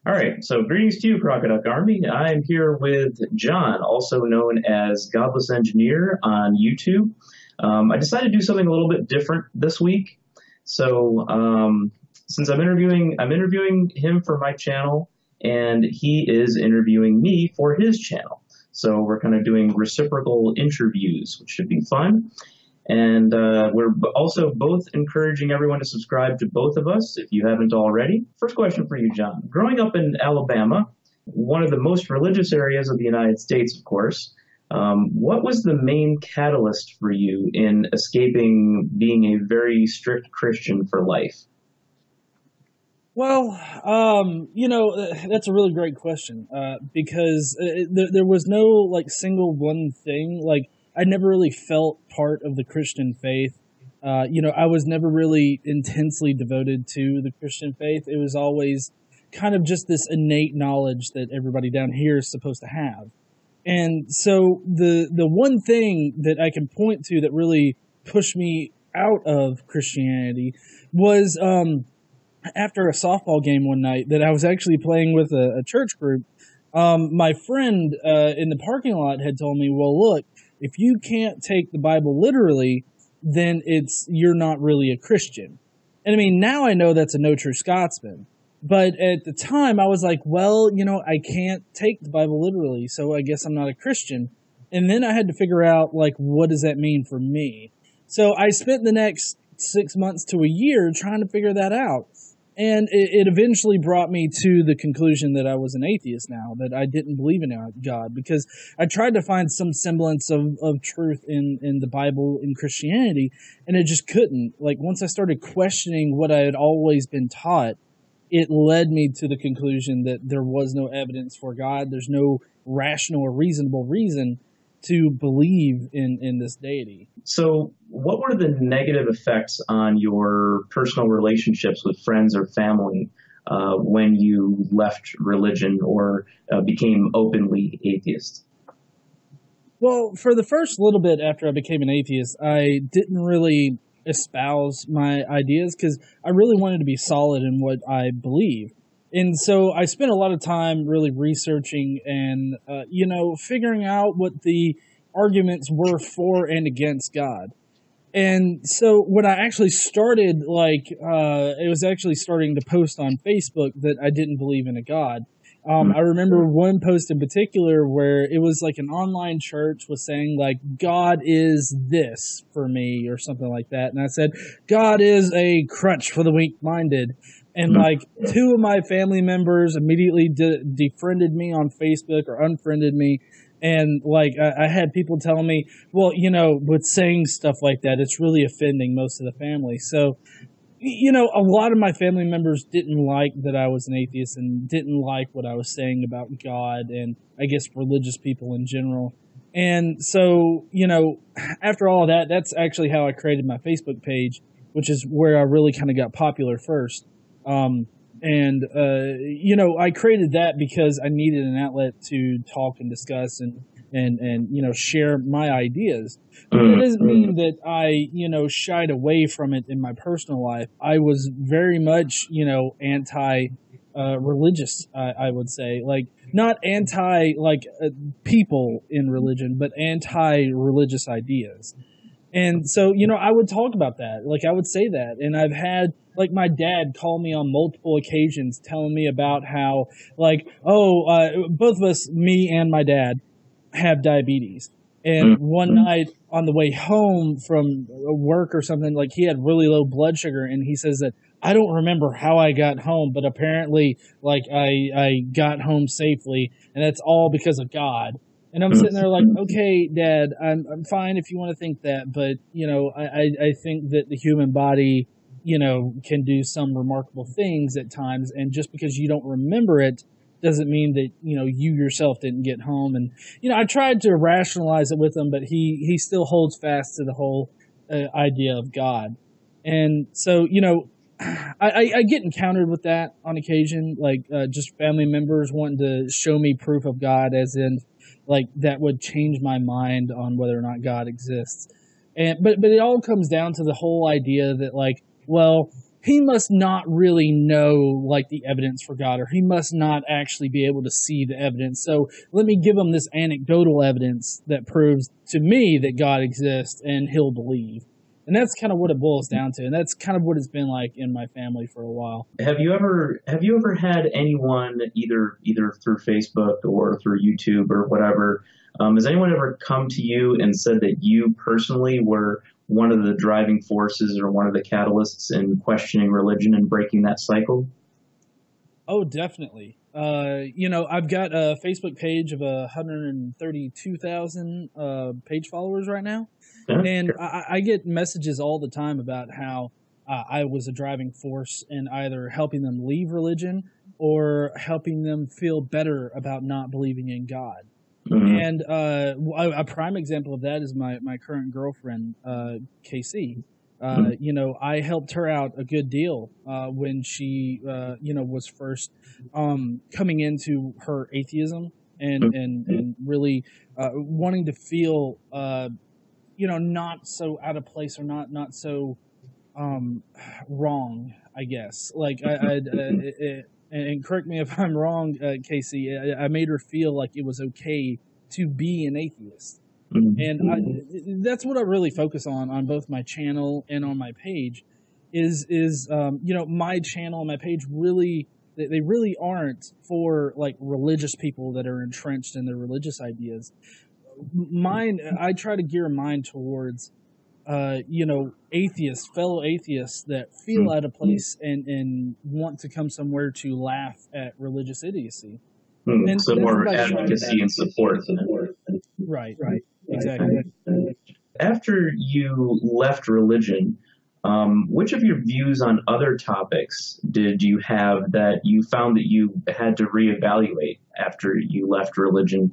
All right, so greetings to you, Crocodile Army. I'm here with John, also known as Godless Engineer on YouTube. I decided to do something a little bit different this week. So since I'm interviewing him for my channel, and he is interviewing me for his channel. So we're kind of doing reciprocal interviews, which should be fun. And we're also both encouraging everyone to subscribe to both of us if you haven't already. First question for you, John. Growing up in Alabama, one of the most religious areas of the United States, of course, what was the main catalyst for you in escaping being a very strict Christian for life? Well, that's a really great question because there was no single one thing. I never really felt part of the Christian faith. I was never really intensely devoted to the Christian faith. It was always kind of just this innate knowledge that everybody down here is supposed to have. And so the one thing that I can point to that really pushed me out of Christianity was after a softball game one night that I was actually playing with a church group. My friend in the parking lot had told me, well, look, if you can't take the Bible literally, then you're not really a Christian. And I mean, now I know that's a no true Scotsman. But at the time, I was like, well, I can't take the Bible literally, so I guess I'm not a Christian. And then I had to figure out, what does that mean for me? So I spent the next 6 months to a year trying to figure that out. And it eventually brought me to the conclusion that I was an atheist now, that I didn't believe in God, because I tried to find some semblance of truth in the Bible, in Christianity, and it just couldn't. Once I started questioning what I had always been taught, it led me to the conclusion that there was no evidence for God. There's no rational or reasonable reason to believe in this deity. So what were the negative effects on your personal relationships with friends or family when you left religion or became openly atheist? Well, for the first little bit after I became an atheist, I didn't really espouse my ideas because I really wanted to be solid in what I believe. And so I spent a lot of time really researching and, figuring out what the arguments were for and against God. And so when I actually started, it was actually starting to post on Facebook that I didn't believe in a God. I remember one post in particular where it was an online church was saying God is this for me or something like that. And I said, God is a crutch for the weak-minded. And two of my family members immediately defriended me on Facebook or unfriended me. And I had people telling me, well, with saying stuff like that, it's really offending most of the family. So, a lot of my family members didn't like that I was an atheist and didn't like what I was saying about God and I guess religious people in general. And so, after all of that, that's actually how I created my Facebook page, which is where I really kind of got popular first. I created that because I needed an outlet to talk and discuss and share my ideas. But that doesn't mean that I, shied away from it in my personal life. I was very much, anti-religious, I would say. Not anti, people in religion, but anti-religious ideas. And so, I would talk about that. I would say that. And I've had, my dad call me on multiple occasions telling me about how, both of us, me and my dad, have diabetes. And one night on the way home from work or something, he had really low blood sugar. And he says that, I don't remember how I got home, but apparently, I got home safely. And that's all because of God. And I'm sitting there okay, Dad, I'm fine if you want to think that, but, I think that the human body, can do some remarkable things at times, and just because you don't remember it doesn't mean that, you yourself didn't get home. And, I tried to rationalize it with him, but he still holds fast to the whole idea of God. And so, I get encountered with that on occasion, just family members wanting to show me proof of God, as in, that would change my mind on whether or not God exists. But it all comes down to the whole idea that well, he must not really know like the evidence for God, or he must not actually be able to see the evidence. So let me give him this anecdotal evidence that proves to me that God exists, and he'll believe. And that's kind of what it boils down to, and that's kind of what it's been like in my family for a while. Have you ever had anyone either through Facebook or through YouTube or whatever? Has anyone ever come to you and said that you personally were one of the driving forces or one of the catalysts in questioning religion and breaking that cycle? Oh, definitely. I've got a Facebook page of 132,000 page followers right now. Yeah, And sure. I get messages all the time about how I was a driving force in either helping them leave religion or helping them feel better about not believing in God. Mhm. And a prime example of that is my current girlfriend, KC. Mhm. I helped her out a good deal when she, was first coming into her atheism and really wanting to feel, not so out of place or not so wrong, I guess. Like and correct me if I'm wrong, Casey. I made her feel like it was okay to be an atheist, and that's what I really focus on both my channel and on my page. Is my channel and my page really, they really aren't for like religious people that are entrenched in their religious ideas. Mine, I try to gear mine towards fellow atheists that feel out of place and want to come somewhere to laugh at religious idiocy. And So that's more what I try to advocacy and support. Right, exactly. After you left religion, which of your views on other topics did you have that you found that you had to reevaluate after you left religion?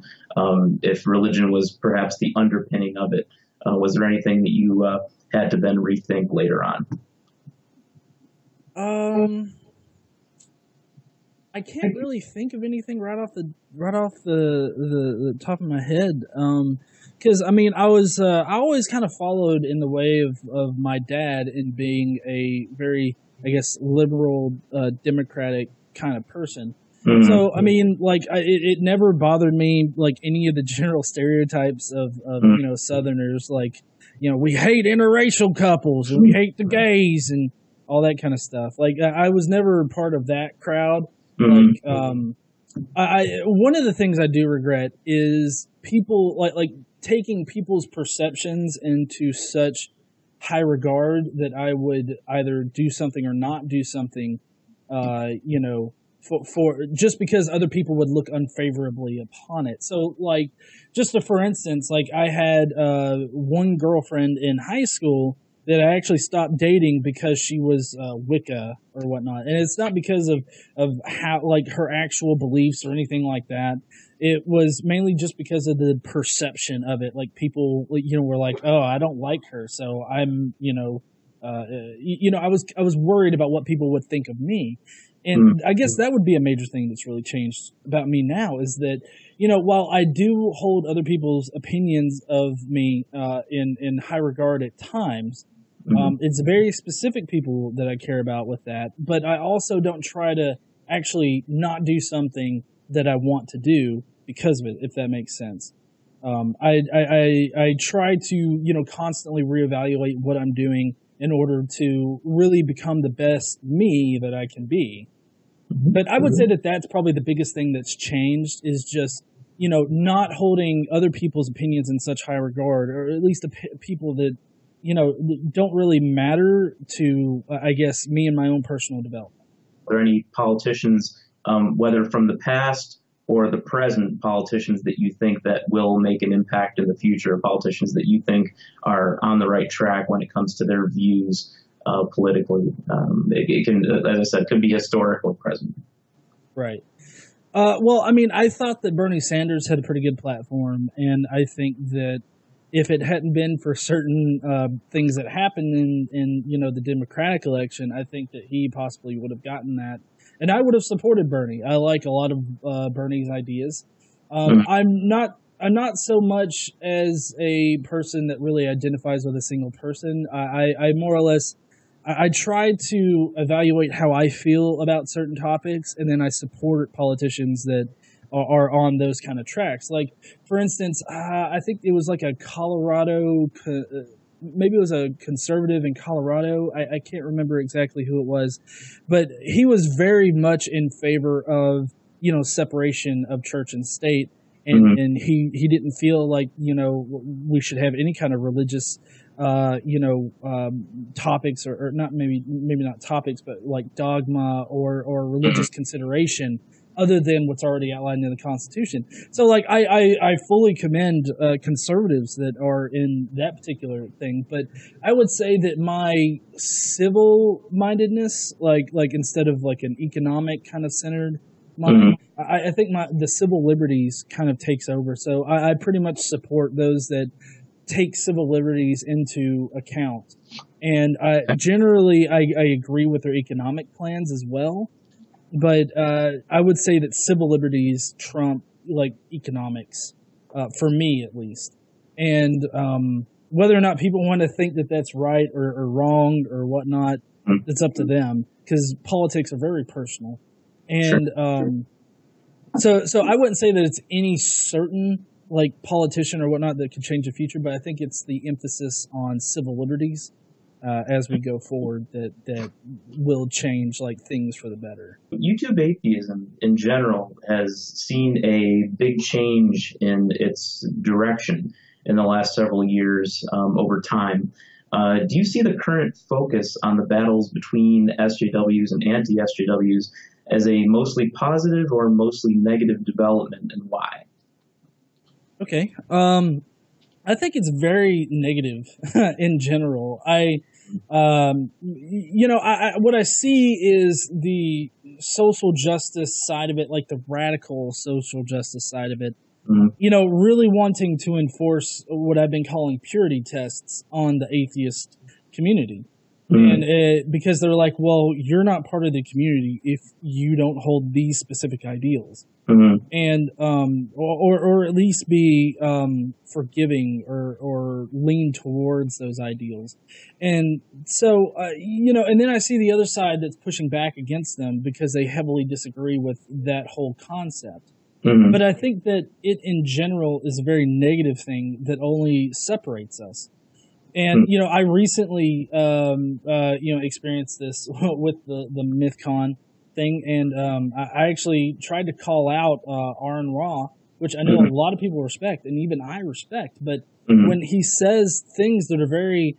If religion was perhaps the underpinning of it, was there anything that you had to then rethink later on? I can't really think of anything right off the top of my head. Because I always kind of followed in the way of my dad in being a very, I guess, liberal, democratic kind of person. Mhm. So it never bothered me like any of the general stereotypes of Southerners, like we hate interracial couples and we hate the gays and all that kind of stuff. Like I was never part of that crowd. Mhm. I one of the things I do regret is people like taking people's perceptions into such high regard that I would either do something or not do something, for just because other people would look unfavorably upon it. So like, for instance, like I had one girlfriend in high school that I actually stopped dating because she was Wicca or whatnot. And it's not because of how, like, her actual beliefs or anything like that. It was mainly just because of the perception of it. Like, people, were like, oh, I don't like her. So I'm, I was worried about what people would think of me. And I guess that would be a major thing that's really changed about me now is that, while I do hold other people's opinions of me in high regard at times, it's very specific people that I care about with that. But I also don't try to actually not do something that I want to do because of it, if that makes sense. I try to, constantly reevaluate what I'm doing in order to really become the best me that I can be. But I would say that that's probably the biggest thing that's changed is just, not holding other people's opinions in such high regard, or at least people that, don't really matter to, I guess, me and my own personal development. Are there any politicians, whether from the past or the present politicians that you think that will make an impact in the future, politicians that you think are on the right track when it comes to their views politically? It can, as I said, could be historic or present. Right. I thought that Bernie Sanders had a pretty good platform, and I think that if it hadn't been for certain things that happened in the Democratic election, I think that he possibly would have gotten that, and I would have supported Bernie. I like a lot of Bernie's ideas. I'm not so much as a person that really identifies with a single person. I more or less I try to evaluate how I feel about certain topics, and then I support politicians that are on those kind of tracks. Like, for instance, I think it was like a Colorado, maybe it was a conservative in Colorado. I can't remember exactly who it was, but he was very much in favor of, separation of church and state. And he didn't feel like, we should have any kind of religious, topics or not, maybe not topics, but like dogma or religious consideration other than what's already outlined in the Constitution. So, like, I fully commend conservatives that are in that particular thing, but I would say that my civil-mindedness, like instead of like an economic kind of centered mind, I think the civil liberties kind of takes over. So I pretty much support those that take civil liberties into account. And generally, I agree with their economic plans as well. But I would say that civil liberties trump like economics, for me at least. And whether or not people want to think that that's right or wrong or whatnot, it's up to them, because politics are very personal. And so I wouldn't say that it's any certain like politician or whatnot that could change the future, but I think it's the emphasis on civil liberties as we go forward that will change like things for the better. YouTube atheism in general has seen a big change in its direction in the last several years over time. Do you see the current focus on the battles between SJWs and anti-SJWs as a mostly positive or mostly negative development, and why? Okay. I think it's very negative in general. What I see is the social justice side of it, like the radical social justice side of it, really wanting to enforce what I've been calling purity tests on the atheist community. And because they're like, well, you're not part of the community if you don't hold these specific ideals, and or at least be forgiving or lean towards those ideals. And so and then I see the other side that's pushing back against them because they heavily disagree with that whole concept. But I think that it in general is a very negative thing that only separates us. And, I recently, experienced this with the MythCon thing. And I actually tried to call out Aaron Ra, which I know a lot of people respect, and even I respect. But when he says things that are very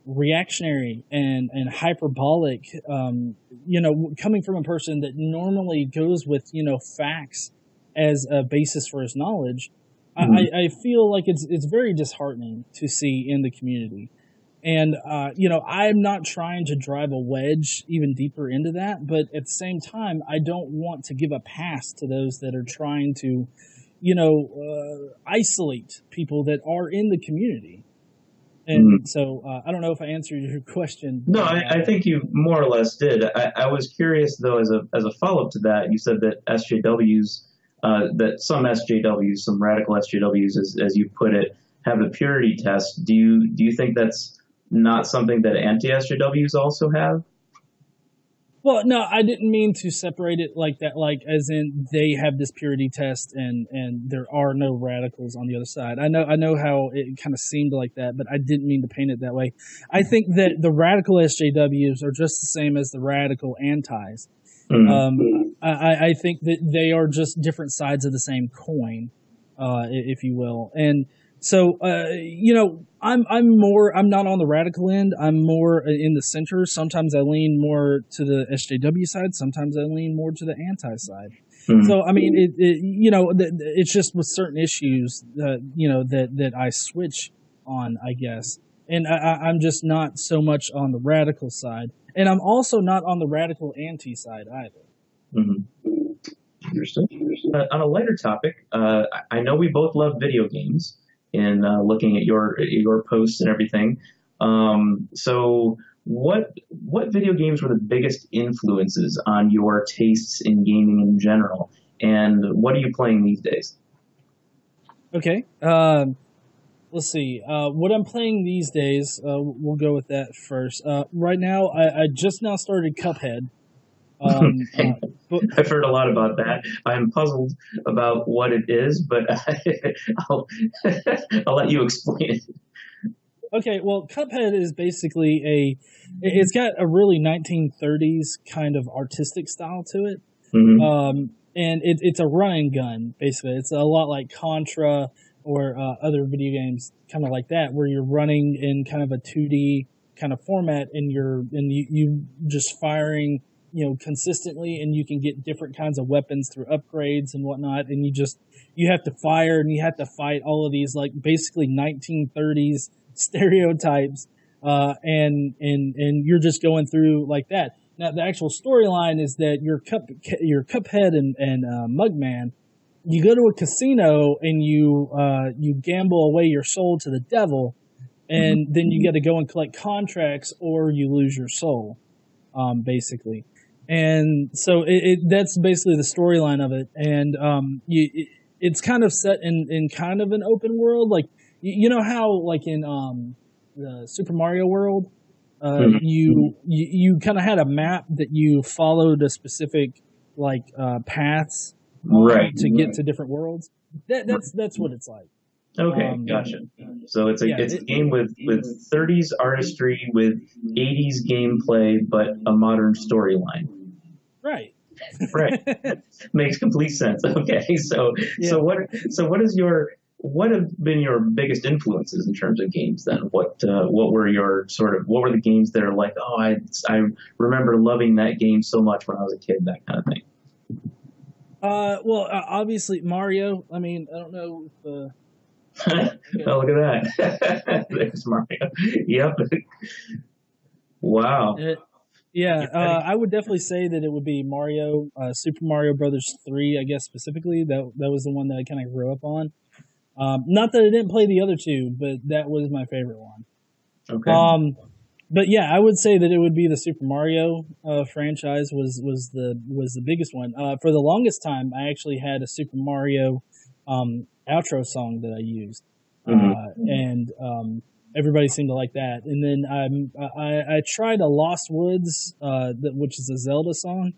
reactionary and hyperbolic, coming from a person that normally goes with, facts as a basis for his knowledge, I feel like it's very disheartening to see in the community. And, I'm not trying to drive a wedge even deeper into that, but at the same time, I don't want to give a pass to those that are trying to, isolate people that are in the community. And so I don't know if I answered your question. No, I think you more or less did. I was curious, though, as a follow-up to that, you said that SJWs, that some SJWs, some radical SJWs, as you put it, have a purity test. Do you think that's not something that anti-SJWs also have? Well, no, I didn't mean to separate it like that, like as in they have this purity test and there are no radicals on the other side. I know how it kind of seemed like that, but I didn't mean to paint it that way. I think that the radical SJWs are just the same as the radical antis. I think that they are just different sides of the same coin, if you will. And so, I'm not on the radical end. I'm more in the center. Sometimes I lean more to the SJW side. Sometimes I lean more to the anti side. So, I mean, it's just with certain issues, that I switch on, I guess. And I'm just not so much on the radical side. And I'm also not on the radical anti side either. Understood. On a lighter topic, I know we both love video games in looking at your posts and everything. So what video games were the biggest influences on your tastes in gaming in general? And what are you playing these days? Okay. let's see. What I'm playing these days, we'll go with that first. Right now, I just now started Cuphead. I've heard a lot about that. I'm puzzled about what it is, but I'll, I'll let you explain it. Okay, well, Cuphead is basically it's got a really 1930s kind of artistic style to it. Mm-hmm. And it's a run and gun, basically. It's a lot like Contra or other video games, kind of like that, where you're running in kind of a 2D kind of format, and you just firing, consistently, and you can get different kinds of weapons through upgrades and whatnot, and you have to fire and you have to fight all of these like basically 1930s stereotypes, and you're just going through like that. Now, the actual storyline is that your Cuphead and Mugman, you go to a casino and you gamble away your soul to the devil, and then you got to go and collect contracts, or you lose your soul, basically. And so that's basically the storyline of it. And it's kind of set in kind of an open world, like you know how like in the Super Mario World. You kind of had a map that you followed a specific like paths to get to different worlds. That's what it's like. Okay, gotcha. So it's a game with 30s artistry, with 80s gameplay, but a modern storyline. Right. Right. Makes complete sense. Okay, so what have been your biggest influences in terms of games then? What were the games that are like, oh, I remember loving that game so much when I was a kid, that kind of thing? Well, obviously Mario. I mean, I don't know if oh, look at that. There's Mario. Yep. Wow. I would definitely say that it would be Mario, Super Mario Brothers 3, I guess specifically. That was the one that I kind of grew up on. Not that I didn't play the other two, but that was my favorite one. Okay. But yeah, I would say that it would be the Super Mario franchise was the biggest one. For the longest time, I actually had a Super Mario outro song that I used, and everybody seemed to like that. And then I tried a Lost Woods, which is a Zelda song.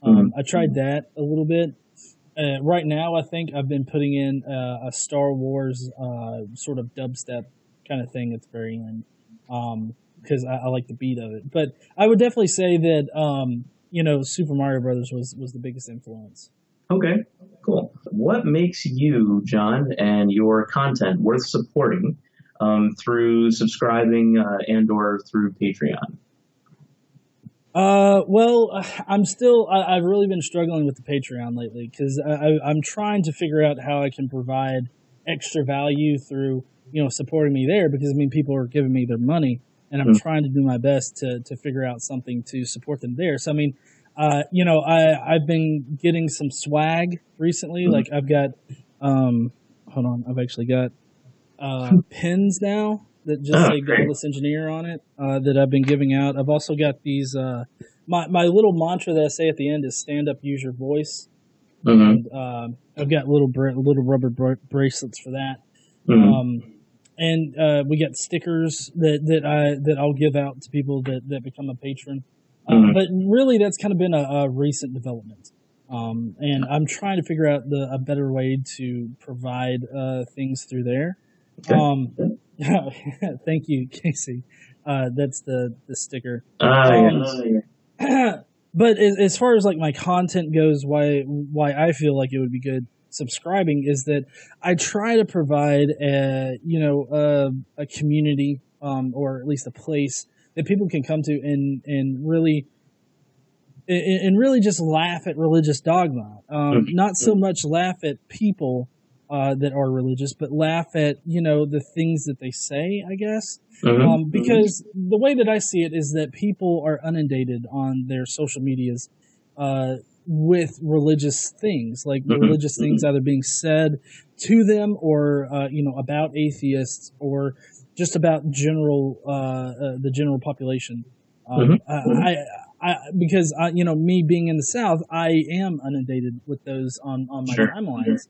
I tried that a little bit. Right now, I think I've been putting in a Star Wars sort of dubstep kind of thing at the very end, because I like the beat of it. But I would definitely say that Super Mario Brothers was the biggest influence. Okay, cool. What makes you, John, and your content worth supporting through subscribing and/or through Patreon? Well, I've really been struggling with the Patreon lately, because I'm trying to figure out how I can provide extra value through, supporting me there, because I mean, people are giving me their money, and I'm trying to do my best to figure out something to support them there. So, I mean, I've been getting some swag recently. Like I've got, hold on, I've actually got, pins now that just say GodlessEngineer on it, that I've been giving out. I've also got these, my little mantra that I say at the end is stand up, use your voice. And, I've got little rubber bracelets for that. And we got stickers that I'll give out to people that become a patron. But really that's kind of been a recent development. And I'm trying to figure out a better way to provide, things through there. Okay. Thank you, Casey. That's the sticker. But as far as like my content goes, why I feel like it would be good subscribing is that I try to provide a community, or at least a place that people can come to and really just laugh at religious dogma. Not so much laugh at people that are religious, but laugh at, the things that they say, I guess. Because the way that I see it is that people are inundated on their social medias with religious things, like religious things either being said to them or, about atheists or just about the general population. Because me being in the South, I am inundated with those on my timelines.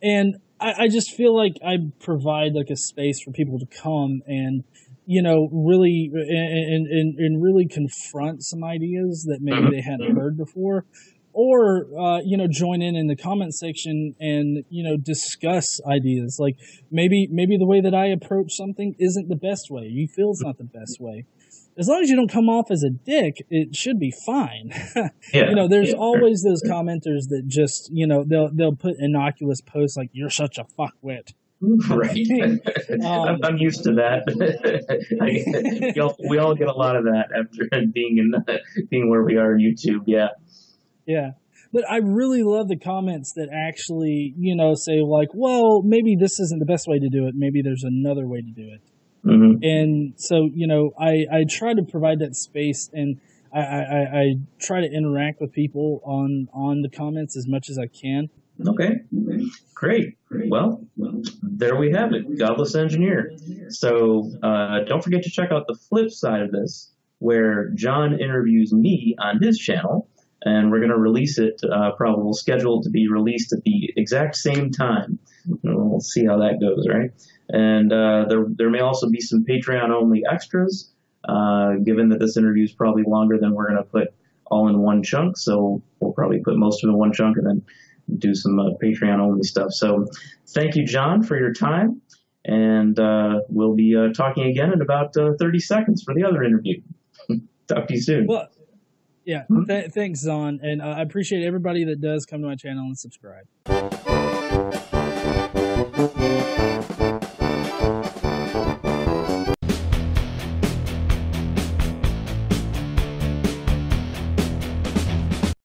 And I just feel like I provide like a space for people to come and, you know, really and really confront some ideas that maybe they hadn't heard before, or you know, join in the comment section and, you know, discuss ideas. Like maybe the way that I approach something isn't the best way. You feel it's not the best way. As long as you don't come off as a dick, it should be fine. Yeah, you know, there's always those commenters that just, you know, they'll put innocuous posts like "you're such a fuckwit." Right. I'm used to that. We all get a lot of that after being where we are on YouTube. Yeah. Yeah. But I really love the comments that actually, you know, say like, well, maybe this isn't the best way to do it. Maybe there's another way to do it. Mm-hmm. And so, you know, I try to provide that space, and I try to interact with people on the comments as much as I can. Okay, great. Well, there we have it, Godless Engineer. So don't forget to check out the flip side of this, where John interviews me on his channel, and we're going to release it, probably we'll schedule it to be released at the exact same time. We'll see how that goes, right? And there may also be some Patreon-only extras, given that this interview is probably longer than we're going to put all in one chunk, so we'll probably put most of it in one chunk and then do some Patreon-only stuff. So thank you, John, for your time, and we'll be talking again in about 30 seconds for the other interview. Talk to you soon. Well, yeah, thanks, Zon, and I appreciate everybody that does come to my channel and subscribe.